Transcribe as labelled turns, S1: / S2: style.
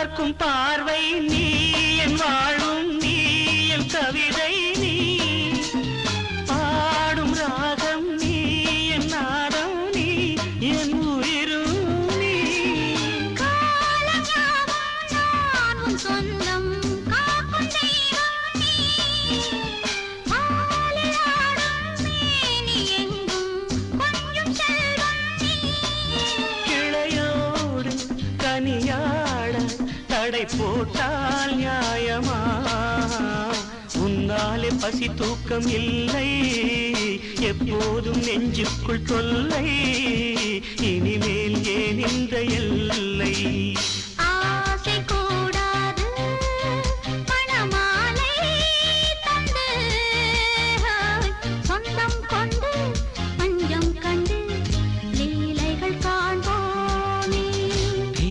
S1: பார்க்கும் பார்வை நீ என் வாழும் நீ என் கவிதை நீ பாடும் ராகம் நீ என் நாதம் நீ என் உயிரும் நீ
S2: காலம் யாவும் நான் உன் சொந்தம் காக்கும் தெய்வம் நீ பாலில் ஆடும் மேனி எங்கும் கொஞ்சம் செல்வம் நீ
S1: கிளையோடு கனியாட தடை போட்டால் நியாயமா உன்னாலே பசி தூக்கம் இல்லை எப்போதும் நெஞ்சுக்குள் தொல்லை இனிமேல் ஏன் இந்த எல்லை